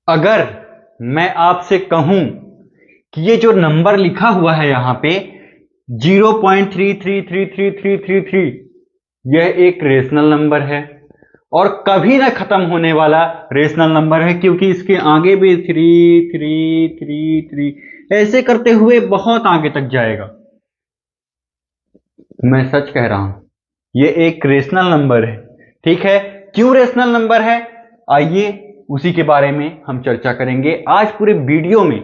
अगर मैं आपसे कहूं कि ये जो नंबर लिखा हुआ है यहां पे 0.333333, यह एक रेशनल नंबर है और कभी ना खत्म होने वाला रेशनल नंबर है, क्योंकि इसके आगे भी 3333 ऐसे करते हुए बहुत आगे तक जाएगा। मैं सच कह रहा हूं, ये एक रेशनल नंबर है। ठीक है, क्यों रेशनल नंबर है, आइए उसी के बारे में हम चर्चा करेंगे आज पूरे वीडियो में।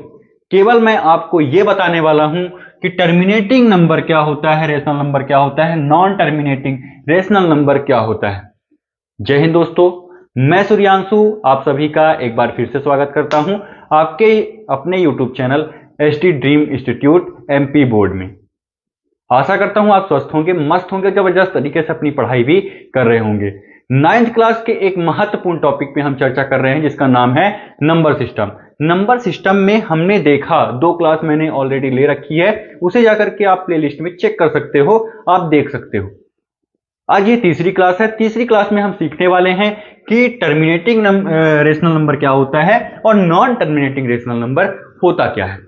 केवल मैं आपको यह बताने वाला हूं कि टर्मिनेटिंग नंबर क्या होता है, रेशनल नंबर क्या होता है, नॉन टर्मिनेटिंग रेशनल नंबर क्या होता है। जय हिंद दोस्तों, मैं सूर्यांशु आप सभी का एक बार फिर से स्वागत करता हूं आपके अपने YouTube channel ST dream institute MP board में। आशा करता हूं आप स्वस्थ होंगे, मस्त होंगे, जबरदस्त तरीके से अपनी पढ़ाई भी कर रहे होंगे। 9th क्लास के एक महत्वपूर्ण टॉपिक पे हम चर्चा कर रहे हैं जिसका नाम है नंबर सिस्टम। नंबर सिस्टम में हमने देखा, 2 क्लास मैंने ऑलरेडी ले रखी है, उसे जाकर के आप प्लेलिस्ट में चेक कर सकते हो, आप देख सकते हो। आज ये तीसरी क्लास है। तीसरी क्लास में हम सीखने वाले हैं कि टर्मिनेटिंग रेशनल नंबर क्या होता है और नॉन टर्मिनेटिंग रेशनल नंबर होता क्या है,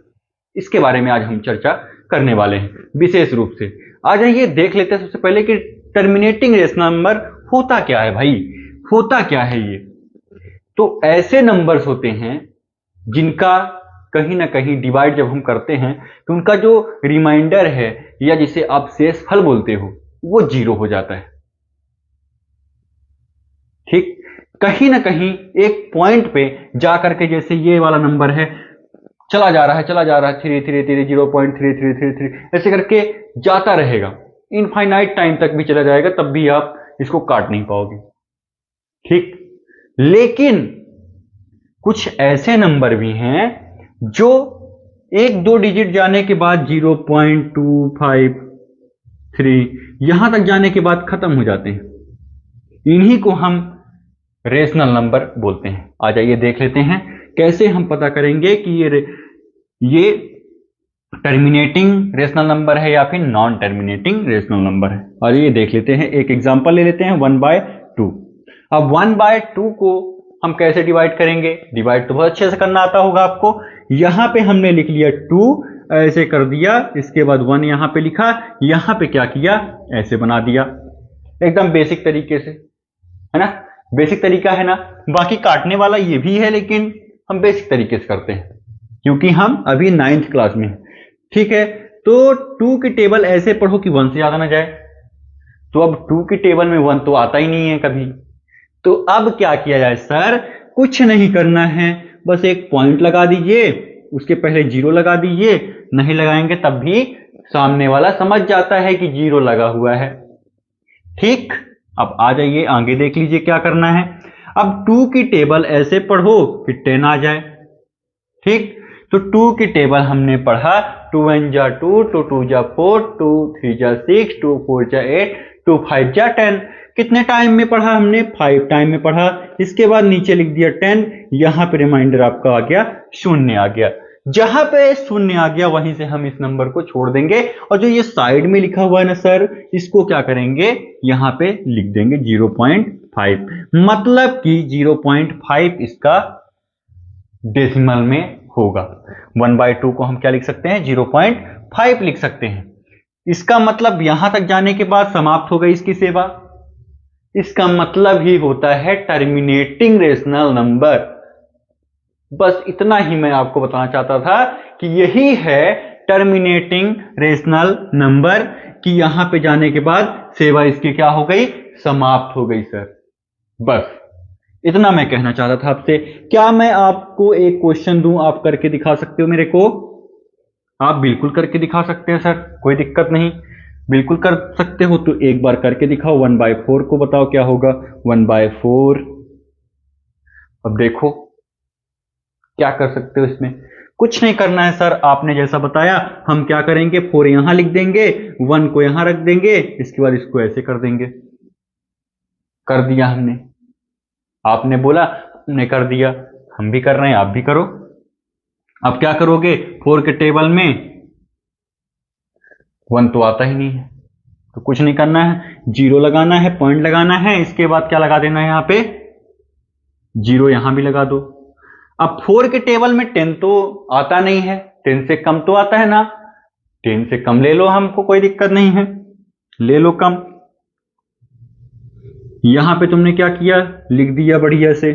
इसके बारे में आज हम चर्चा करने वाले हैं विशेष रूप से। आज ये देख लेते हैं सबसे पहले कि टर्मिनेटिंग रेशनल नंबर होता क्या है। भाई होता क्या है ये? तो ऐसे नंबर्स होते हैं जिनका कहीं ना कहीं डिवाइड जब हम करते हैं तो उनका जो रिमाइंडर है या जिसे आप शेषफल बोलते हो वो 0 हो जाता है। ठीक, कहीं ना कहीं एक पॉइंट पे जाकर के, जैसे ये वाला नंबर है, चला जा रहा है 333 0.3333 ऐसे करके जाता रहेगा, इनफाइनाइट टाइम तक भी चला जाएगा, तब भी आप इसको काट नहीं पाओगे। ठीक, लेकिन कुछ ऐसे नंबर भी हैं जो 1-2 डिजिट जाने के बाद 0.253 यहां तक जाने के बाद खत्म हो जाते हैं। इन्हीं को हम रेशनल नंबर बोलते हैं। आ जाइए देख लेते हैं कैसे हम पता करेंगे कि ये टर्मिनेटिंग रेशनल नंबर है या फिर नॉन टर्मिनेटिंग रेशनल नंबर है। और ये देख लेते हैं, एक एग्जांपल ले लेते हैं 1/2। अब 1/2 को हम कैसे डिवाइड करेंगे? डिवाइड तो बहुत अच्छे से करना आता होगा आपको। यहां पे हमने लिख लिया 2, ऐसे कर दिया, इसके बाद 1 यहां पे लिखा, यहां पे क्या किया, ऐसे बना दिया, एकदम बेसिक तरीके से, है ना? बेसिक तरीका है ना। बाकी काटने वाला ये भी है, लेकिन हम बेसिक तरीके से करते हैं क्योंकि हम अभी 9th क्लास में हैं। ठीक है, तो 2 की टेबल ऐसे पढ़ो कि 1 से ज्यादा ना जाए। तो अब 2 की टेबल में 1 तो आता ही नहीं है कभी। तो अब क्या किया जाए सर? कुछ नहीं करना है, बस एक पॉइंट लगा दीजिए, उसके पहले 0 लगा दीजिए। नहीं लगाएंगे तब भी सामने वाला समझ जाता है कि 0 लगा हुआ है। ठीक, अब आ जाइए आगे देख लीजिए क्या करना है। अब 2 की टेबल ऐसे पढ़ो कि 10 आ जाए। ठीक, तो 2 की टेबल हमने पढ़ा, 2 1 जा 2, 2 2 जा 4, 2 3 जा 6, 2 4 जा 8, 2 5 जा 10। कितने टाइम में पढ़ा हमने? 5 टाइम में पढ़ा। इसके बाद नीचे लिख दिया 10, यहां पे रिमाइंडर आपका आ गया 0 आ गया। जहां पे 0 आ गया वहीं से हम इस नंबर को छोड़ देंगे, और जो ये साइड में लिखा हुआ है ना सर, इसको क्या करेंगे, यहां पे लिख देंगे 0.5, मतलब कि 0.5 इसका डेसिमल में होगा। 1/2 को हम क्या लिख सकते हैं? 0.5 लिख सकते हैं। इसका मतलब यहां तक जाने के बाद समाप्त हो गई इसकी सेवा। इसका मतलब ही होता है टर्मिनेटिंग रेशनल नंबर। बस इतना ही मैं आपको बताना चाहता था कि यही है टर्मिनेटिंग रेशनल नंबर, कि यहां पे जाने के बाद सेवा इसकी क्या हो गई? समाप्त हो गई सर। बस इतना मैं कहना चाहता था आपसे। क्या मैं आपको एक क्वेश्चन दूं, आप करके दिखा सकते हो मेरे को? आप बिल्कुल करके दिखा सकते हैं सर, कोई दिक्कत नहीं, बिल्कुल कर सकते हो। तो एक बार करके दिखाओ। 1/4 को बताओ क्या होगा? 1/4। अब देखो क्या कर सकते हो इसमें? कुछ नहीं करना है सर, आपने जैसा बताया हम क्या करेंगे, 4 यहां लिख देंगे, 1 को यहां रख देंगे, इसके बाद इसको ऐसे कर देंगे। कर दिया हमने, आपने बोला हमने कर दिया, हम भी कर रहे हैं, आप भी करो। अब क्या करोगे? 4 के टेबल में 1 तो आता ही नहीं है, तो कुछ नहीं करना है, जीरो लगाना है, पॉइंट लगाना है, इसके बाद क्या लगा देना है यहाँ पे, जीरो यहां भी लगा दो। अब 4 के टेबल में 10 तो आता नहीं है, 10 से कम तो आता है ना, 10 से कम ले लो, हमको कोई दिक्कत नहीं है, ले लो कम। यहां पे तुमने क्या किया, लिख दिया बढ़िया से,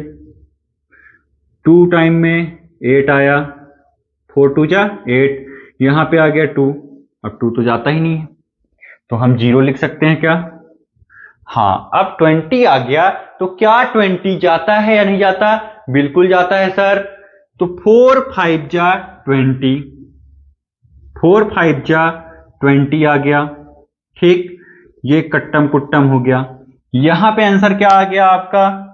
2 टाइम में 8 आया, 4 2 जा 8, यहां पे आ गया 2, अब 2 तो जाता ही नहीं है, तो हम 0 लिख सकते हैं क्या, हाँ। अब 20 आ गया, तो क्या 20 जाता है या नहीं जाता, बिल्कुल जाता है सर। तो 4 5 जा 20, 4 5 जा 20 आ गया, ठीक, ये कट्टम कुट्टम हो गया। यहां पे आंसर क्या आ गया आपका,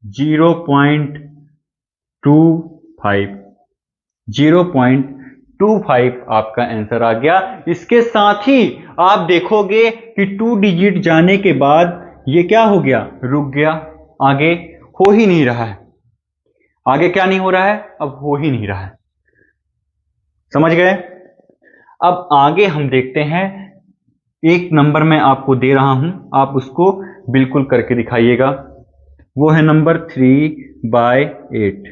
0.25, 0.25 आपका आंसर आ गया। इसके साथ ही आप देखोगे कि 2 डिजिट जाने के बाद ये क्या हो गया, रुक गया, आगे हो ही नहीं रहा है, आगे क्या नहीं हो रहा है, अब हो ही नहीं रहा है, समझ गए। अब आगे हम देखते हैं, एक नंबर मैं आपको दे रहा हूं, आप उसको बिल्कुल करके दिखाइएगा, वो है नंबर 3/8।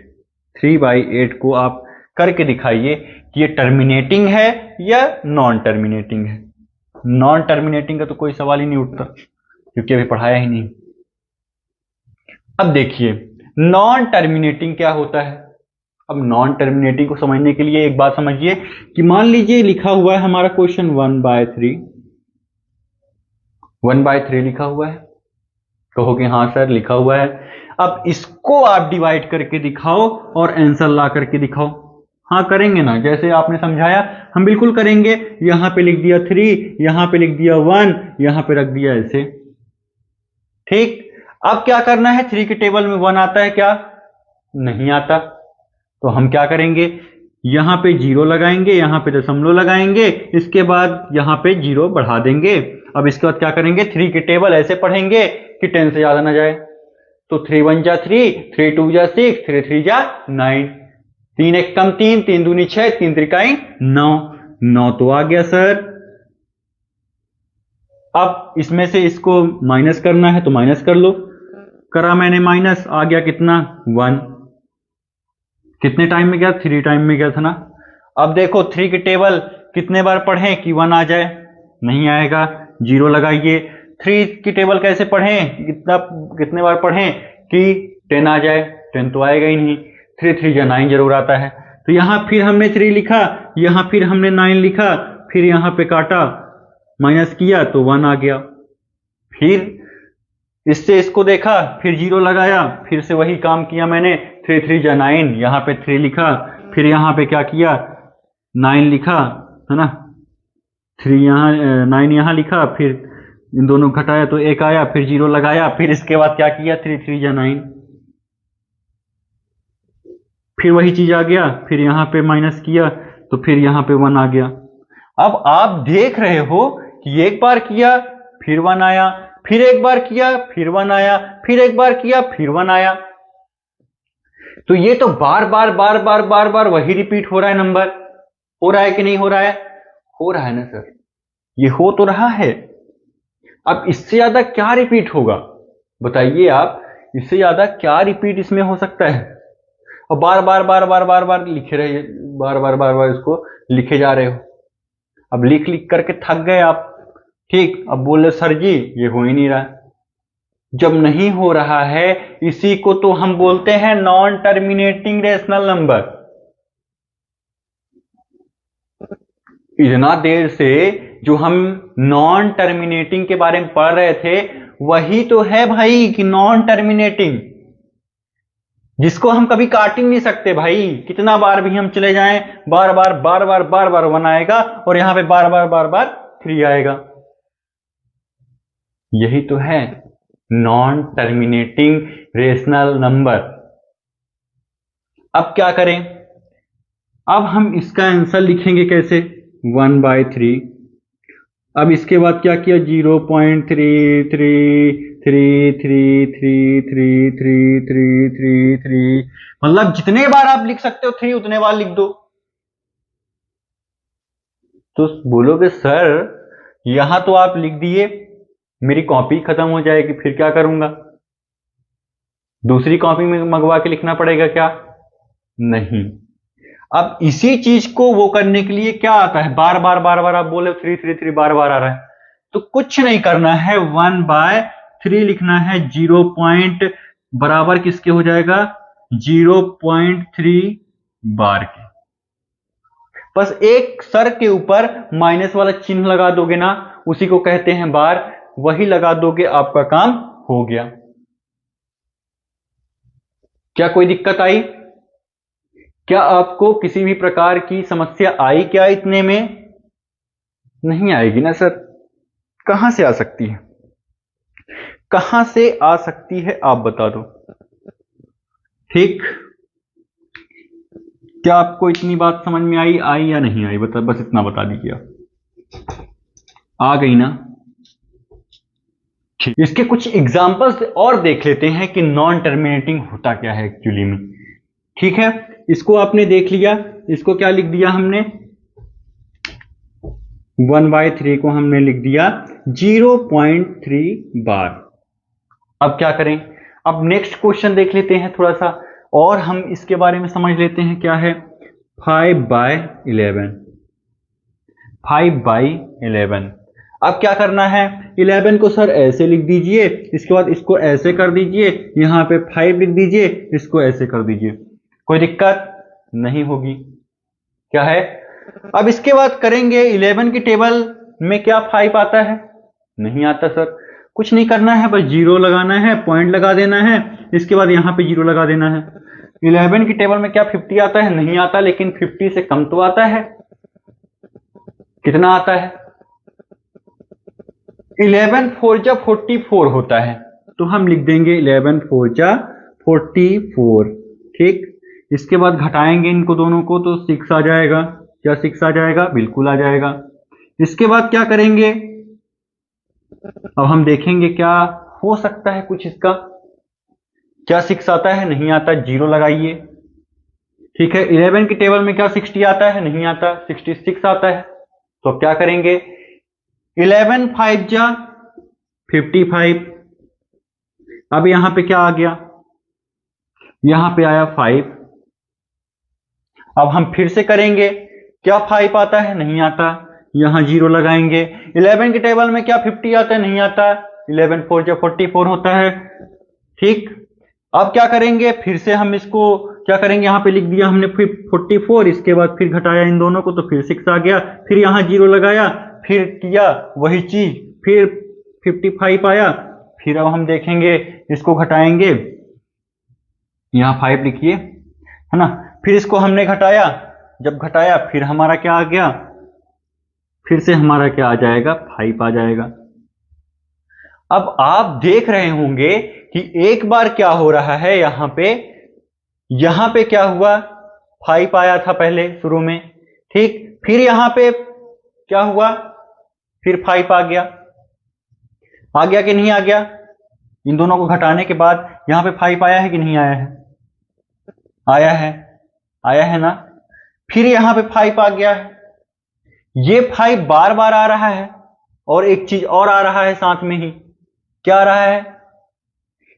3/8 को आप करके दिखाइए कि ये टर्मिनेटिंग है या नॉन टर्मिनेटिंग है। नॉन टर्मिनेटिंग का तो कोई सवाल ही नहीं उठता, क्योंकि अभी पढ़ाया ही नहीं। अब देखिए नॉन टर्मिनेटिंग क्या होता है। अब नॉन टर्मिनेटिंग को समझने के लिए एक बात समझिए कि मान लीजिए लिखा हुआ है हमारा क्वेश्चन 1/3, 1/3 लिखा हुआ है, कहोगे हाँ सर लिखा हुआ है। अब इसको आप डिवाइड करके दिखाओ और आंसर ला करके दिखाओ। हाँ करेंगे ना, जैसे आपने समझाया हम बिल्कुल करेंगे। यहां पे लिख दिया 3, यहां पे लिख दिया 1, यहां पे रख दिया ऐसे, ठीक। अब क्या करना है, 3 के टेबल में 1 आता है क्या, नहीं आता, तो हम क्या करेंगे, यहां पे 0 लगाएंगे, यहां पे दशमलव लगाएंगे, इसके बाद यहां पे 0 बढ़ा देंगे। अब इसके बाद क्या करेंगे, 3 के टेबल ऐसे पढ़ेंगे कि 10 से ज्यादा ना जाए। तो 3 1 जा 3, 3 2 जा 6, 3 3 जा 9, 3 1 कम 3, 3 दूनी 6, 3 त्रिकाई 9, 9 तो आ गया सर। अब इसमें से इसको माइनस करना है तो माइनस कर लो, करा मैंने माइनस, आ गया कितना 1, कितने टाइम में गया, 3 टाइम में गया था ना। अब देखो 3 के टेबल कितने बार पढ़ें कि 1 आ जाए, नहीं आएगा, 0 लगाइए। 3 की टेबल कैसे पढ़ें, कितने बार पढ़ें कि 10 आ जाए, 10 तो आएगा ही नहीं, 3 3 जा 9 जरूर आता है। तो यहां फिर हमने 3 लिखा, यहां फिर हमने 9 लिखा, फिर यहां पे काटा, माइनस किया तो 1 आ गया। फिर इससे इसको देखा, फिर 0 लगाया, फिर से वही काम किया मैंने, 3 3 जा 9, यहां पे 3 लिखा, फिर यहां पे क्या किया 9 लिखा, है ना, 3 यहां 9 यहां लिखा, फिर इन दोनों घटाया तो 1 आया, फिर 0 लगाया, फिर इसके बाद क्या किया 3 3 जा 9, फिर वही चीज आ गया, फिर यहां पे माइनस किया तो फिर यहां पे 1 आ गया। अब आप देख रहे हो कि एक बार किया फिर 1 आया, फिर एक बार किया फिर 1 आया, फिर एक बार किया फिर 1 आया। तो ये तो बार बार बार बार बार बार वही रिपीट हो रहा है नंबर, हो रहा है कि नहीं हो रहा है, हो रहा है ना सर, ये हो तो रहा है। अब इससे ज्यादा क्या रिपीट होगा बताइए आप, इससे ज्यादा क्या रिपीट इसमें हो सकता है। और बार बार बार बार बार बार लिखे रहे, बार बार बार बार इसको लिखे जा रहे हो, अब लिख लिख करके थक गए आप, ठीक। अब बोले सर जी ये हो ही नहीं रहा। जब नहीं हो रहा है इसी को तो हम बोलते हैं नॉन टर्मिनेटिंग रेशनल नंबर। इतना देर से जो हम नॉन टर्मिनेटिंग के बारे में पढ़ रहे थे वही तो है भाई कि नॉन टर्मिनेटिंग, जिसको हम कभी काट ही नहीं सकते भाई, कितना बार भी हम चले जाएं बार बार बार बार बार बार 1 आएगा और यहां पे बार बार बार बार 3 आएगा। यही तो है नॉन टर्मिनेटिंग रेशनल नंबर। अब क्या करें, अब हम इसका आंसर लिखेंगे कैसे, 1/3। अब इसके बाद क्या किया 0.3333333333, मतलब जितने बार आप लिख सकते हो 3 उतने बार लिख दो। तो बोलोगे सर यहां तो आप लिख दिए, मेरी कॉपी खत्म हो जाएगी, फिर क्या करूंगा? दूसरी कॉपी में मंगवा के लिखना पड़ेगा क्या? नहीं। अब इसी चीज को वो करने के लिए क्या आता है, बार बार बार बार आप बोले 3 बार बार आ रहा है, तो कुछ नहीं करना है, 1/3 लिखना है। 0 पॉइंट बराबर किसके हो जाएगा? 0.3 बार के। बस एक सर के ऊपर माइनस वाला चिन्ह लगा दोगे ना, उसी को कहते हैं बार, वही लगा दोगे, आपका काम हो गया। क्या कोई दिक्कत आई? क्या आपको किसी भी प्रकार की समस्या आई क्या इतने में? नहीं आएगी ना सर, कहां से आ सकती है? कहां से आ सकती है आप बता दो। ठीक, क्या आपको इतनी बात समझ में आई या नहीं आई? बता, बस इतना बता दीजिए। आ गई ना? ठीक, इसके कुछ एग्जांपल्स और देख लेते हैं कि नॉन टर्मिनेटिंग होता क्या है एक्चुअली में। ठीक है, इसको आपने देख लिया, इसको क्या लिख दिया हमने? 1/3 को हमने लिख दिया 0.3 बार। अब क्या करें? अब नेक्स्ट क्वेश्चन देख लेते हैं थोड़ा सा, और हम इसके बारे में समझ लेते हैं क्या है। 5/11, 5/11। अब क्या करना है? 11 को सर ऐसे लिख दीजिए, इसके बाद इसको ऐसे कर दीजिए, यहां पे 5 लिख दीजिए, इसको ऐसे कर दीजिए, कोई दिक्कत नहीं होगी। क्या है? अब इसके बाद करेंगे, 11 की टेबल में क्या 5 आता है? नहीं आता सर। कुछ नहीं करना है, बस 0 लगाना है, पॉइंट लगा देना है, इसके बाद यहां पे 0 लगा देना है। 11 की टेबल में क्या 50 आता है? नहीं आता, लेकिन 50 से कम तो आता है। कितना आता है? 11 4 जा 44 होता है, तो हम लिख देंगे 11 4 जा 44। ठीक, इसके बाद घटाएंगे इनको दोनों को तो 6 आ जाएगा। क्या 6 आ जाएगा? बिल्कुल आ जाएगा। इसके बाद क्या करेंगे? अब हम देखेंगे क्या हो सकता है कुछ इसका। क्या 6 आता है? नहीं आता, 0 लगाइए। ठीक है, 11 की टेबल में क्या 60 आता है? नहीं आता, 66 आता है। तो अब क्या करेंगे? 11 5 जा 55। अब यहां पे क्या आ गया? यहां पे आया 5। अब हम फिर से करेंगे, क्या 5 आता है? नहीं आता, यहां 0 लगाएंगे। 11 की टेबल में क्या 50 आता है? नहीं आता, 11 4 जा 44 होता है। ठीक, अब क्या करेंगे? फिर से हम इसको क्या करेंगे? यहां पे लिख दिया हमने 44, इसके बाद फिर घटाया इन दोनों को तो फिर 6 आ गया, फिर यहां 0 लगाया, फिर किया वही चीज, फिर 55 आया। फिर अब हम देखेंगे, इसको घटाएंगे, यहां 5 लिखिए, है ना। फिर इसको हमने घटाया, जब घटाया फिर हमारा क्या आ गया? फिर से हमारा क्या आ जाएगा? 5 आ जाएगा। अब आप देख रहे होंगे कि एक बार क्या हो रहा है, यहां पे क्या हुआ? 5 आया था पहले शुरू में, ठीक, फिर यहां पे क्या हुआ? फिर 5 आ गया। आ गया कि नहीं आ गया? इन दोनों को घटाने के बाद यहां पे 5 आया है कि नहीं आया है? आया है, आया है ना। फिर यहां पे 5 आ गया है। ये 5 बार बार आ रहा है, और एक चीज और आ रहा है साथ में ही। क्या आ रहा है?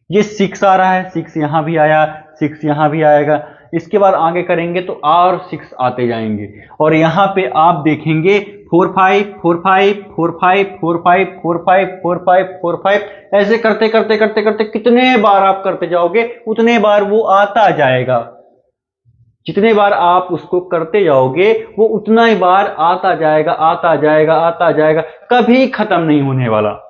ये 6 आ रहा है, 6 यहां भी आया, 6 यहां भी आएगा। इसके बाद आगे करेंगे तो और 6 आते जाएंगे, और यहां पे आप देखेंगे 4 5 4 5 4 5 4 5 4 5 4 5 4 5, ऐसे करते करते करते करते कितने बार आप करते जाओगे उतने बार वो आता जाएगा। जितने बार आप उसको करते जाओगे वो उतना ही बार आता जाएगा, आता जाएगा, आता जाएगा, कभी खत्म नहीं होने वाला।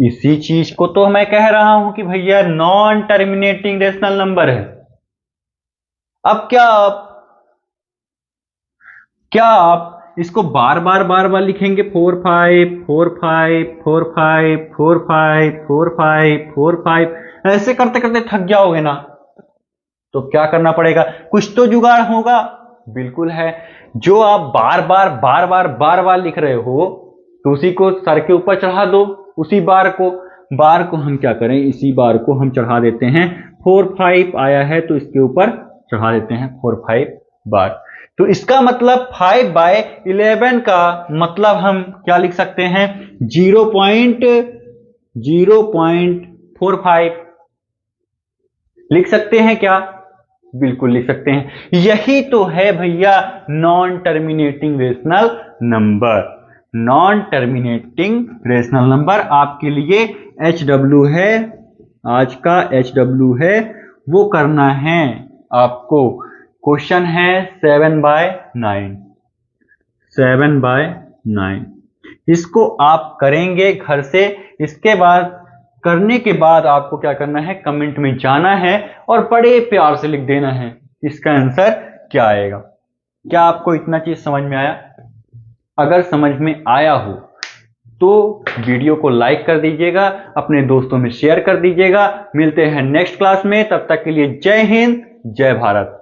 इसी चीज को तो मैं कह रहा हूं कि भैया नॉन टर्मिनेटिंग रेशनल नंबर है। अब क्या आप इसको बार बार लिखेंगे? 4 5 4 5 4 5 4 5 4 5 4 5, ऐसे करते करते थक जाओगे ना, तो क्या करना पड़ेगा? कुछ तो जुगाड़ होगा। बिल्कुल है, जो आप बार बार लिख रहे हो तो उसी को सर के ऊपर चढ़ा दो, उसी बार को हम क्या करें? इसी बार को हम चढ़ा देते हैं। 4 5 आया है तो इसके ऊपर चढ़ा देते हैं 4 5 बार। तो इसका मतलब 5/11 का मतलब हम क्या लिख सकते हैं, 0.45 लिख सकते हैं क्या? बिल्कुल लिख सकते हैं। यही तो है भैया non terminating rational number. Non terminating rational number आपके लिए HW है, आज का HW है, वो करना है आपको। क्वेश्चन है 7/9, 7/9। इसको आप करेंगे घर से। इसके बाद करने के बाद आपको क्या करना है, कमेंट में जाना है और बड़े प्यार से लिख देना है इसका आंसर क्या आएगा। क्या आपको इतना चीज समझ में आया? अगर समझ में आया हो तो वीडियो को लाइक कर दीजिएगा, अपने दोस्तों में शेयर कर दीजिएगा। मिलते हैं नेक्स्ट क्लास में, तब तक के लिए जय हिंद, जय भारत।